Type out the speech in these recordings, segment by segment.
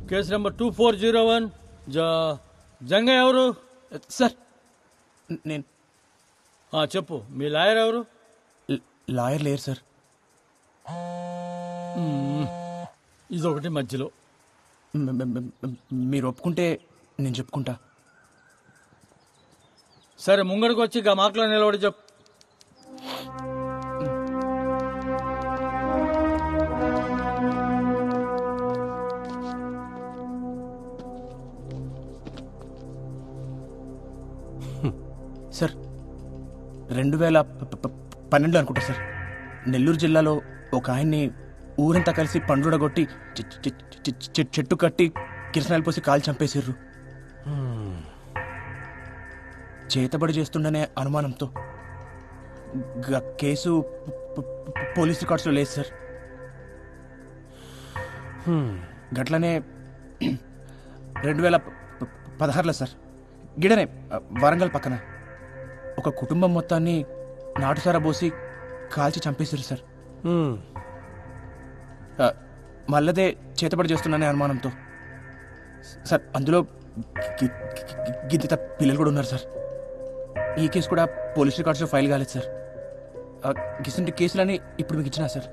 Case number 2401. Jangaiah ఎవరు sir? నేను చెప్పు. మీ లాయర్ ఎవరు? లాయర్ లేరు సార్. ఇదొకటి మధ్యలో. మీరు ఒప్పుకుంటే నేను చెప్పుకుంటా. సరే, ముంగడికి వచ్చి ఇక మాటలో నిలబడి చెప్పు. సార్, 2012 అనుకుంటా సార్, నెల్లూరు జిల్లాలో ఒక ఆయన్ని ఊరంతా కలిసి పండుడగొట్టి చెట్టు కట్టి కిరసనాయలు పోసి కాలు చంపేసిర్రు. చేతబడి చేస్తుండనే అనుమానంతో కేసు పోలీస్ రికార్డ్స్లో లేదు సార్. గట్లనే 2016లో సార్, గిడనే వరంగల్ పక్కన ఒక కుటుంబం మొత్తాన్ని నాటుసారా పోసి కాల్చి చంపేశారు సార్. మళ్ళదే చేతబడి చేస్తున్నానే అనుమానంతో సార్. అందులో గిద్దిత పిల్లలు కూడా ఉన్నారు సార్. ఈ కేసు కూడా పోలీస్ రికార్డ్స్లో ఫైల్ కాలేదు సార్. గిసంటి కేసులని ఇప్పుడు మీకు ఇచ్చినా సార్.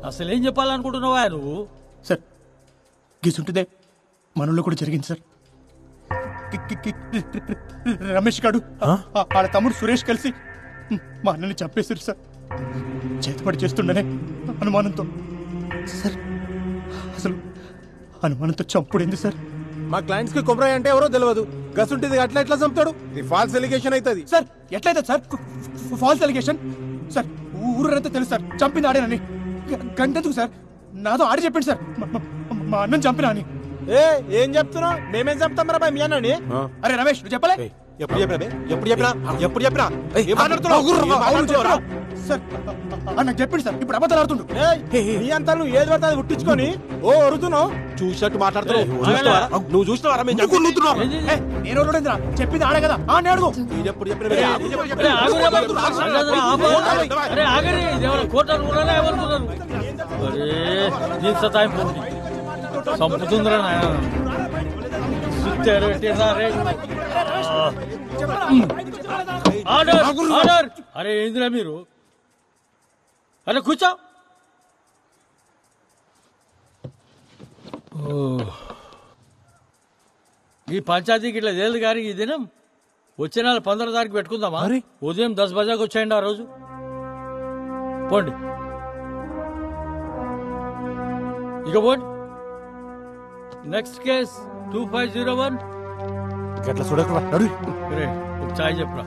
అసలు ఏం చెప్పాలనుకుంటున్నావా నువ్వు? సార్, గిసుంటిదే మనలో కూడా జరిగింది సార్. రమేష్ గాడు వాళ్ళ తమ్ముడు సురేష్ కలిసి మా అన్నని చంపేశారు సార్. చేతపడి చేస్తుండనే అనుమానంతో సార్. అసలు అనుమానంతో చంపుడైంది సార్. మా క్లయింట్స్ కి కొమరాయి అంటే ఎవరో తెలియదు. గసుంటిది అట్లా ఎట్లా చంపుతాడు? ఇది ఫాల్స్ ఎలిగేషన్ అవుతుంది సార్. ఎట్లయితే సార్ ఫాల్స్ ఎలిగేషన్ సార్? ఊరంతా తెలుసు సార్ చంపింది ఆడేనని. గంటెందుకు సార్? నాతో ఆడి చెప్పండి సార్ మా అన్నని చంపినా అని. ఏం చెప్తున్నావు? మేమేం చెప్తాం రా మీ అన్నని? అరే రమేష్, నువ్వు చెప్పలే? ఎప్పుడు చెప్పినా సార్ నాకు చెప్పింది సార్. ఇప్పుడు అబద్ధాలు ఆడుతుండు. నీ అంతా నువ్వు ఏది పడితే అది పుట్టించుకొని అరుతున్నావు. చూసినట్టు మాట్లాడుతున్నావు. నువ్వు చూసినావా? నేను చెప్పింది ఆడే కదా. అడుగు. సంపుతుందిరా నాయన. అరే ఏందిరా మీరు? అరే కూర్చో. ఈ పంచాయతీకి ఇట్లా తేలిదు కానీ ఈ దినం వచ్చే నెల 15 తారీఖు పెట్టుకుందామా? ఉదయం 10 బజాకి వచ్చేయండి ఆ రోజు. పోండి ఇక పోండి. Next case 2501. గట్ల చూడకురా. ఒక చాయ్ చెప్పురా.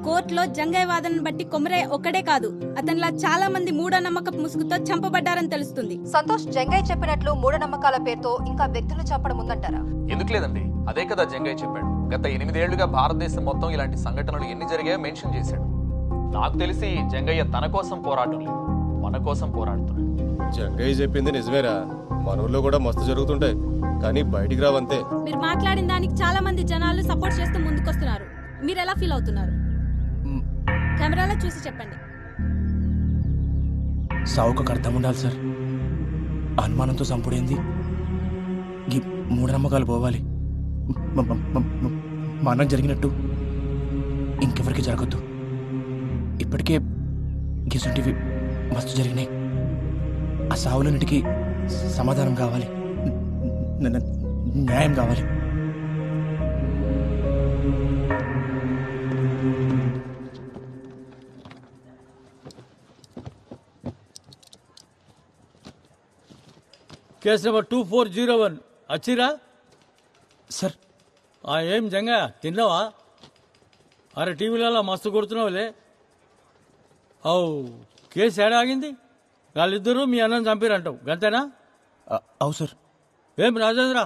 కోర్టులో జంగయ్య వాదనను బట్టి కొమరయ్య ఒక్కడే కాదు, అతనిలా చాలా మంది మూఢనమ్మకపు ముసుగుతో చంపబడ్డారని తెలుస్తుంది. సంతోష్, జంగయ్య చెప్పినట్లు మూఢనమ్మకాల పేరుతో ఇంకా వ్యక్తులు చంపడం ఉందంటారా? ఎందుకు లేదండి, అదే కదా జంగయ్య చెప్పాడు. గత 8 ఏళ్లుగా భారతదేశం మొత్తం ఇలాంటి సంఘటనలు ఎన్ని జరిగాయో మెన్షన్ చేశాడు. నాకు తెలిసి జంగయ్య తన కోసం పోరాటం లేదు, మన కోసం పోరాడుతున్నాడు. జంగయ్య చెప్పింది నిజమేరా. మన ఊర్లో కూడా మస్తు జరుగుతుంటాయి, కానీ బయటికి రావంతే. మీరు మాట్లాడిన దానికి చాలా మంది జనాలు సపోర్ట్ చేస్తూ ముందుకొస్తున్నారు. మీరు ఎలా ఫీల్ అవుతున్నారు? కెమెరాలో చూసి చెప్పండి. సావుకు అర్థం ఉండాలి సార్. అనుమానంతో చంపుడేంది? ఈ మూఢనమ్మకాలు పోవాలి. మనం జరిగినట్టు ఇంకెవరికి జరగద్దు. ఇప్పటికే గిసుంటివి మస్తు జరిగినాయి. ఆ సావులన్నిటికీ సమాధానం కావాలి, న్యాయం కావాలి. Case number 2401. వచ్చిరా సార్? ఏం జంగా తిన్నావా? అరే టీవీలలో మస్తు కొడుతున్నావులే. కేసు ఏడా ఆగింది? వాళ్ళిద్దరూ మీ అన్నని చంపిరంటావు, గంతేనా? అవు సార్. ఏం రాజేంద్ర,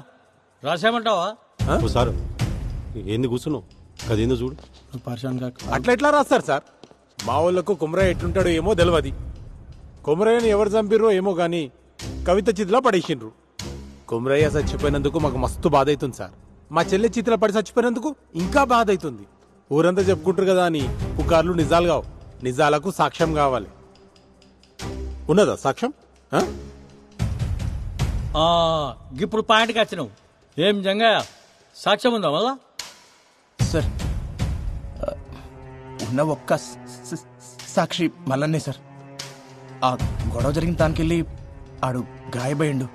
రాసేమంటావా? సార్ ఏంది కూర్చున్నావు? అదేందో చూడు. అట్లా ఎట్లా రాస్తారు సార్? మా వాళ్ళకు కుమరయ్య ఎట్లుంటాడో ఏమో తెలియదు. కుమరయ్యని ఎవరు చంపిర్రో ఏమో గాని కవిత చితిలో పడేసిండ్రు. కుమరయ్య చచ్చిపోయినందుకు మాకు మస్తు బాధ అవుతుంది సార్. మా చెల్లె చితిలో పడి చచ్చిపోయినందుకు ఇంకా బాధ అవుతుంది. ఊరంతా చెప్పుకుంటారు కదా అని పుకార్లు నిజాలు కావు. నిజాలకు సాక్ష్యం కావాలి. ఉన్నదా సాక్ష్యం? ఇప్పుడు పాయింట్కి వచ్చినావు. ఏం జంగయ్య, సాక్ష్యం ఉందా మళ్ళా? సార్ ఉన్న ఒక్క సాక్షి మల్లన్నే సార్. ఆ గొడవ జరిగిన దానికెళ్ళి ఆడు గాయపోయిండు.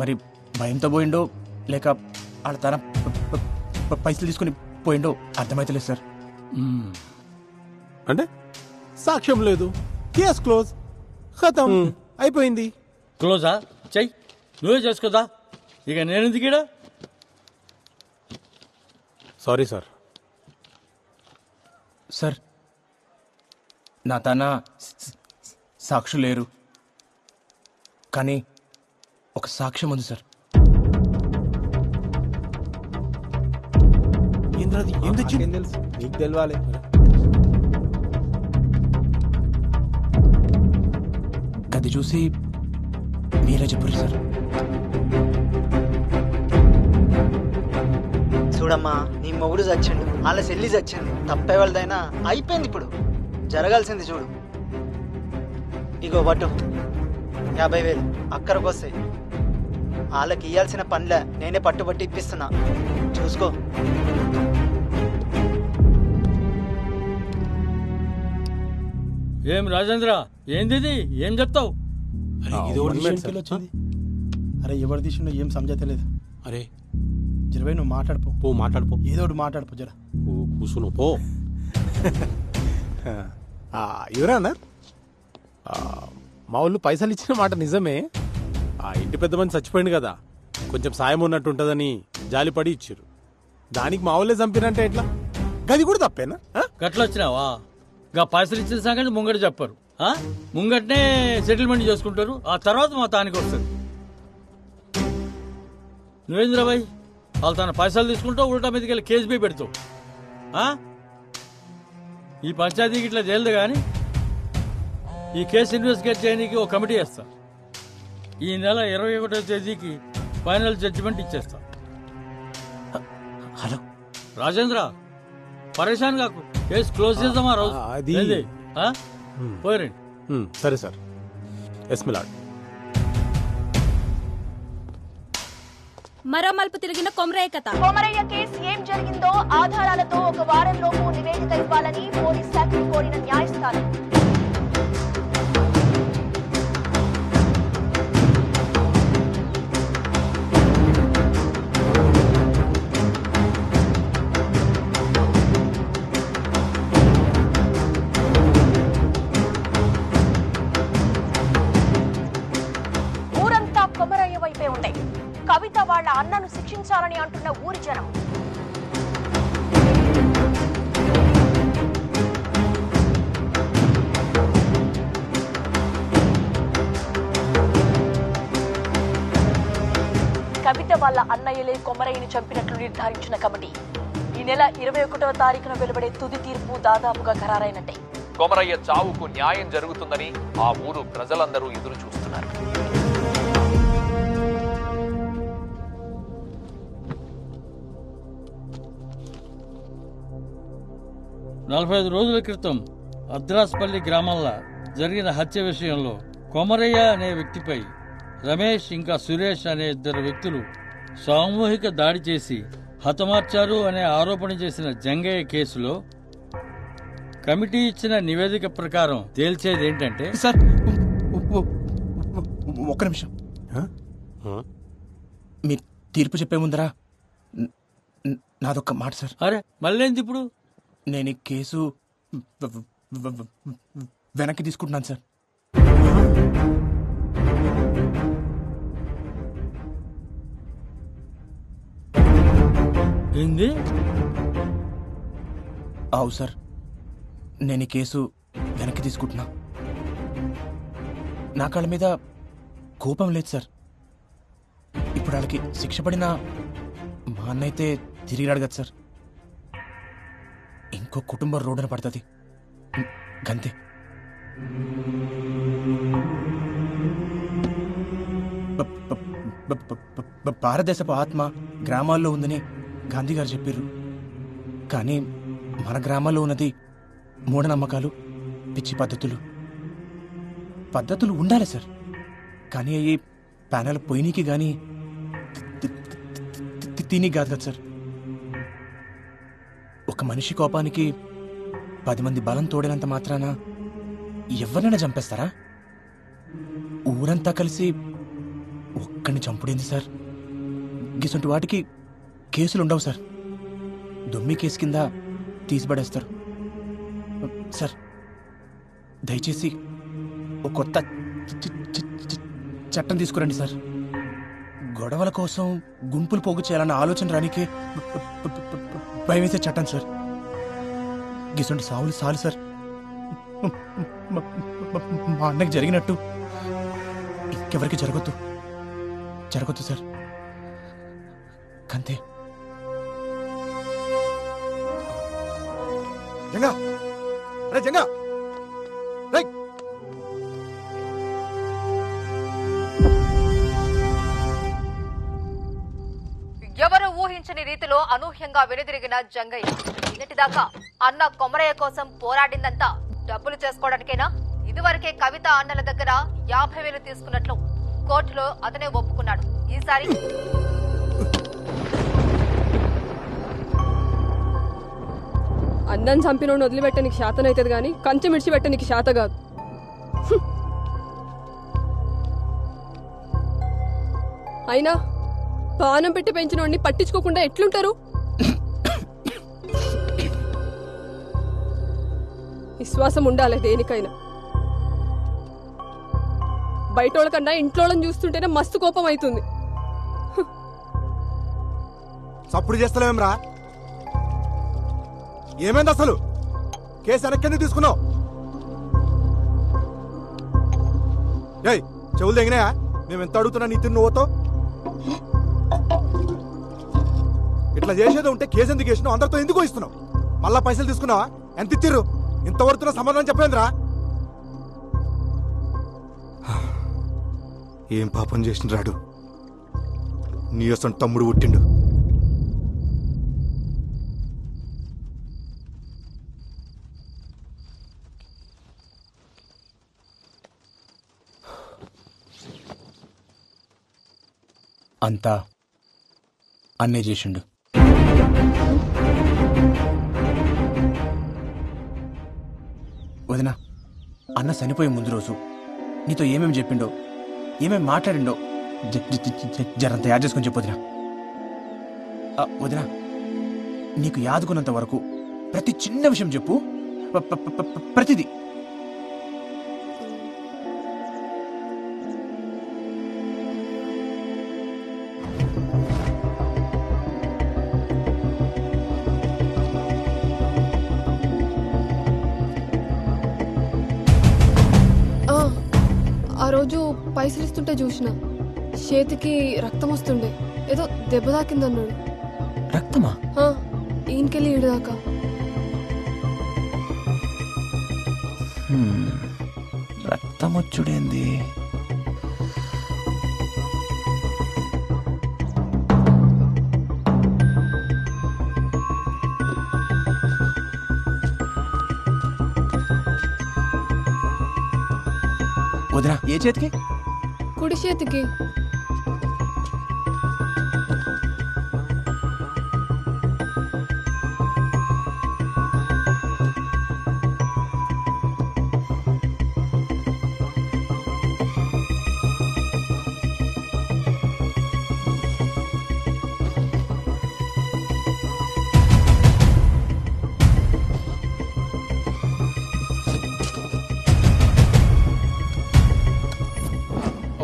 మరి భయంతో పోయిండో లేక ఆడ తన పైసలు తీసుకుని పోయిండో అర్థమైతలేదు సార్. అంటే సాక్ష్యం లేదు, కేస్ క్లోజ్, ఖతం, అయిపోయింది. క్లోజా? చెయ్యి, నువ్వే చేసుకోదా. ఇక నేను దిగిడా. Sorry sir. సార్ నా తన సాక్షులు లేరు, కానీ ఒక సాక్ష్యం ఉంది సార్. ఏం తెచ్చింది తెలుసు నీకు తెలవాలి. గది చూసి మీరే చెప్పారు సార్. చూడమ్మా, నీ మొగుడు చచ్చిండు, వాళ్ళ చెల్లి చచ్చింది, తప్పే వాళ్ళదైనా అయిపోయింది. ఇప్పుడు జరగాల్సింది చూడు. ఇగో పట్టు 50,000 అక్కడికి వస్తాయి. వాళ్ళకి ఇయ్యాల్సిన పనులే నేనే పట్టుబట్టి ఇప్పిస్తున్నా, చూసుకో. ఏం రాజేంద్ర, ఏంది ఇది? ఏం చెప్తావు? అరే ఎవరు తీసిండో ఏం సమజతలేదు. అరే జరవై నువ్వు మాట్లాడిపో. పో మాట్లాడిపో, ఏదో ఒకటి మాట్లాడిపో జర. కూసును పో. ఎవరా అన్నారు? మా వాళ్ళు పైసలు ఇచ్చిన మాట నిజమే. ఆ ఇంటి పెద్ద మంది చచ్చిపోయింది కదా, కొంచెం సాయం ఉన్నట్టు ఉంటుందని జాలిపడి ఇచ్చారు. దానికి మా వాళ్ళే చంపినంటే ఎట్లా? గది కూడా తప్పేనా? గట్లొచ్చినావా? గా పైసలు ఇచ్చిన సంగతి ముంగట చెప్పరు. ముంగటనే సెటిల్మెంట్ చేసుకుంటారు, ఆ తర్వాత మా తానికి వస్తారు. నువ్వేంద్రబాయ్, వాళ్ళు తన పైసలు తీసుకుంటావు, ఉల్టా మీదకి వెళ్ళి కేసు బీ పెడతావు. ఈ పంచాయతీకి ఇట్లా తేలదు కానీ ఈ కేసు ఇన్వెస్టిగేట్ చేయడానికి ఒక కమిటీ వేస్తా. ఈ నెల 21వ తేదీకి ఫైనల్ జడ్జిమెంట్ ఇచ్చేస్తా. హలో రాజేంద్ర, పరేషాన్ కాకు, కేసు క్లోజ్ చేద్దామా రోజు? పోయి సరే సార్. ఎస్మిలాడ్ మరో మలుపు తిరిగిన కొమరయ్య కథ. కొమరయ్య కేసు ఏం జరిగిందో ఆధారాలతో ఒక వారంలోపు నివేదిక ఇవ్వాలని పోలీస్ శాఖను కోరిన న్యాయస్థానం. ఊరంతా కొమరయ్య వైపే ఉండే. కవిత వాళ్ళ అన్నను శిక్షించాలని అంటున్న ఊరి జనం. కవిత వాళ్ళ అన్నయ్యలే కొమరయ్యని చంపినట్లు నిర్ధారించిన కమిటీ ఈ నెల 21వ తారీఖున వెలువడే తుది తీర్పు దాదాపుగా ఖరారైనట్టే. కొమరయ్య చావుకు న్యాయం జరుగుతుందని ఆ ఊరు ప్రజలందరూ ఎదురు చూస్తున్నారు. నలభై 45 రోజుల క్రితం అద్రాస్పల్లి గ్రామంలో జరిగిన హత్య విషయంలో కొమరయ్య అనే వ్యక్తిపై రమేష్ ఇంకా సురేష్ అనే 2 వ్యక్తులు సామూహిక దాడి చేసి హతమార్చారు అనే ఆరోపణ చేసిన జంగయ్య కేసులో కమిటీ ఇచ్చిన నివేదిక ప్రకారం తేల్చేది ఏంటంటే సార్ ఒక్క నిమిషం. మీరు తీర్పు చెప్పే ముందరా నాదొక్క మాట సార్. అరే మళ్ళేంది ఇప్పుడు? నేను ఈ కేసు వెనక్కి తీసుకుంటున్నాను సార్. ఏంది? అవు సార్, నేను ఈ కేసు వెనక్కి తీసుకుంటున్నా. నా కాళ్ళ మీద కోపం లేదు సార్. ఇప్పుడు వాళ్ళకి శిక్ష పడినా మా అన్న అయితే తిరిగి అడగదు సార్. ఇంకో కుటుంబం రోడ్డున పడుతుంది. గంతే. భారతదేశపు ఆత్మ గ్రామాల్లో ఉందని గాంధీ గారు చెప్పారు. కానీ మన గ్రామాల్లో ఉన్నది మూఢనమ్మకాలు, పిచ్చి పద్ధతులు ఉండాలి సార్. కానీ అవి ప్యానల్ పొయ్యికి కానీ తిని కాదు కదా సార్. ఒక మనిషి కోపానికి 10 మంది బలం తోడినంత మాత్రాన ఎవరినైనా చంపేస్తారా? ఊరంతా కలిసి ఒక్కడిని చంపుడేంది సార్? గిసంటి వాటికి కేసులుండవు సార్. దొమ్మి కేసు కింద తీసిపడేస్తారు సార్. దయచేసి ఒక కొత్త చట్టం తీసుకురండి సార్. గొడవల కోసం గుంపులు పోగు చేయాలన్న ఆలోచన రానికే భయమేసే చట్టం సార్. గిసంటి సావులు సాలు సార్. మా అన్నకి జరిగినట్టు ఇంకెవరికి జరగొద్దు సార్. అంతే. జంగా, అరే జంగా, రేయ్. ఎవరు ఊహించని రీతిలో అనూహ్యంగా వెనుదిరిగిన జంగయ్య. నిన్నటిదాకా అన్న కొమరయ్య కోసం పోరాడిందంతా డబ్బులు చేసుకోవడానికేనా? ఇదివరకే కవిత అన్నల దగ్గర 50,000 తీసుకున్నట్లు కోర్టులో అతనే ఒప్పుకున్నాడు. ఈసారి అన్నం చంపినోడిని వదిలిపెట్ట నీకు శాతం అవుతుంది కానీ కంచె మిడిచిపెట్ట నీకు శాత కాదు. అయినా పానం పెట్టి పెంచినోడిని పట్టించుకోకుండా ఎట్లుంటారు? విశ్వాసం ఉండాలి దేనికైనా. బయటోళ్ళ కన్నా ఇంట్లోళ్ళని చూస్తుంటేనే మస్తు కోపం అవుతుంది. సప్పుడు చేస్తలేమరా? ఏమైంది అసలు? కేసు వెనక్కి తీసుకున్నావు? ఏయ్, చెవులు తెగినాయా? మేము ఎంత అడుగుతున్నా నీ తిన్ను ఓతో? ఇట్లా చేసేది ఉంటే కేసు ఎందుకు వేసినావు? అందరితో ఎందుకు ఇస్తున్నావు? మళ్ళా పైసలు తీసుకున్నావా? ఎంత ఇచ్చిర్రు? ఇంతవరకు సమాధానం చెప్పలేదురా? ఏం పాపం చేసిన రాడు? నీ అసలు తమ్ముడు పుట్టిండు. అంతా అన్నే చేసిండు. వదినా, అన్న చనిపోయే ముందు రోజు నీతో ఏమేమి చెప్పిండో, ఏమేమి మాట్లాడిండో జరంత యాడ్ చేసుకొని చెప్పొదినా. వదినా, నీకు యాదుకున్నంత వరకు ప్రతి చిన్న విషయం చెప్పు. ప్రతిదీ. ఆ రోజు పైసలు ఇస్తుంటే చూసిన చేతికి రక్తం వస్తుండే. ఏదో దెబ్బ తాకిందన్నాడు. రక్తమా? ఈయనకెళ్ళి ఈడదాకా. రక్తం వచ్చుడేంది? వదినా, ఏ చేతికి? కుడి చేతికి.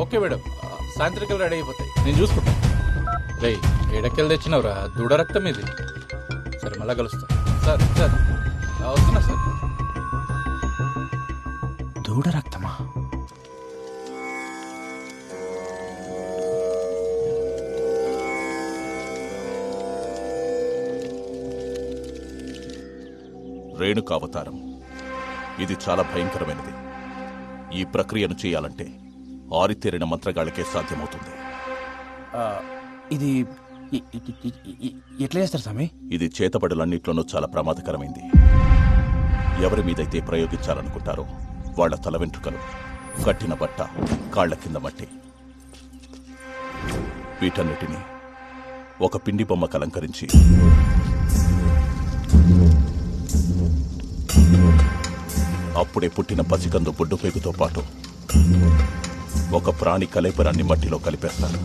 ఓకే మేడం, సాయంత్రికలు రెడీ అయిపోతాయి, నేను చూసుకుంటాను. రే, ఎడకెళ్ళి తెచ్చినవరా? దూడ రక్తం ఇది. సరే, మళ్ళా కలుస్తా. సార్ సార్ వస్తున్నా సార్. దూడ రక్తమా? రేణుకావతారం ఇది చాలా భయంకరమైనది. ఈ ప్రక్రియను చేయాలంటే ఆరితేరిన మంత్రగాళ్ళకే సాధ్యమవుతుంది. ఇది ఎట్లా చేస్తారు స్వామి? ఇది చేతబడులన్నిట్లోనూ చాలా ప్రమాదకరమైంది. ఎవరి మీదైతే ప్రయోగించాలనుకుంటారో వాళ్ల తల వెంట్రుకలు, కట్టిన బట్ట, కాళ్ల కింద మట్టి, వీటన్నిటినీ ఒక పిండి బొమ్మకు అలంకరించి అప్పుడే పుట్టిన పసికందు బొడ్డు పేగుతో పాటు ఒక ప్రాణి కలేపరాన్ని మట్టిలో కలిపేస్తారు.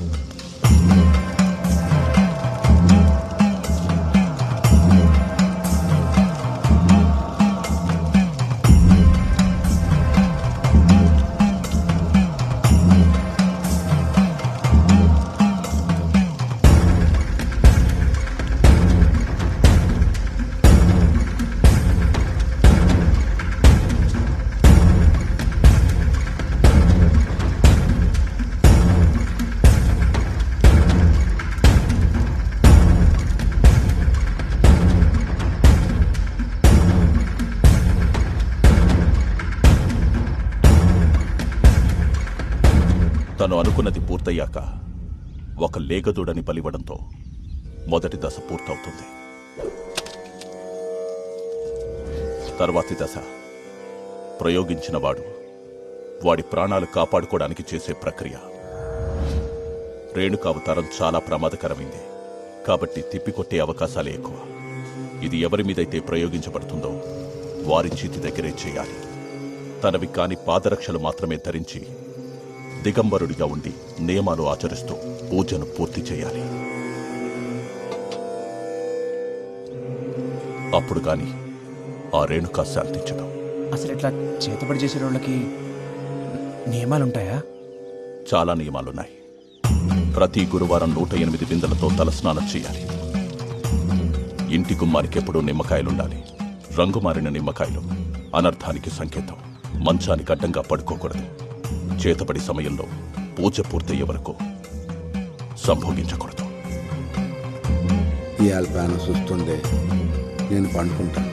తను అనుకున్నది పూర్తయ్యాక ఒక లేగదూడని బలివ్వడంతో మొదటి దశ పూర్తవుతుంది. తర్వాతి దశ ప్రయోగించిన వాడి ప్రాణాలు కాపాడుకోవడానికి చేసే ప్రక్రియ. రేణుకావతారం చాలా ప్రమాదకరమైంది కాబట్టి తిప్పికొట్టే అవకాశాలే ఎక్కువ. ఇది ఎవరి మీదైతే ప్రయోగించబడుతుందో వారి చేతి దగ్గరే చేయాలి. తనవి కాని పాదరక్షలు మాత్రమే ధరించి దిగంబరుడిగా ఉండి నియమాలు ఆచరిస్తూ పూజను పూర్తి చేయాలి. అప్పుడు గాని ఆ రేణుకా శాంతించదు. అసలు ఇట్లా చేతబడి చేసే వాళ్ళకి నియమాలుంటాయా? చాలా నియమాలున్నాయి. ప్రతి గురువారం 108 బిందెలతో తలస్నానం చేయాలి. ఇంటి గుమ్మానికి ఎప్పుడూ నిమ్మకాయలుండాలి. రంగు మారిన నిమ్మకాయలు అనర్థానికి సంకేతం. మంచానికి అడ్డంగా పడుకోకూడదు. చేతబడి సమయంలో పూజ పూర్తయ్యే వరకు సంభోగించకూడదు. ఇవాళ ప్యాన చూస్తుండే నేను పండుకుంటాను.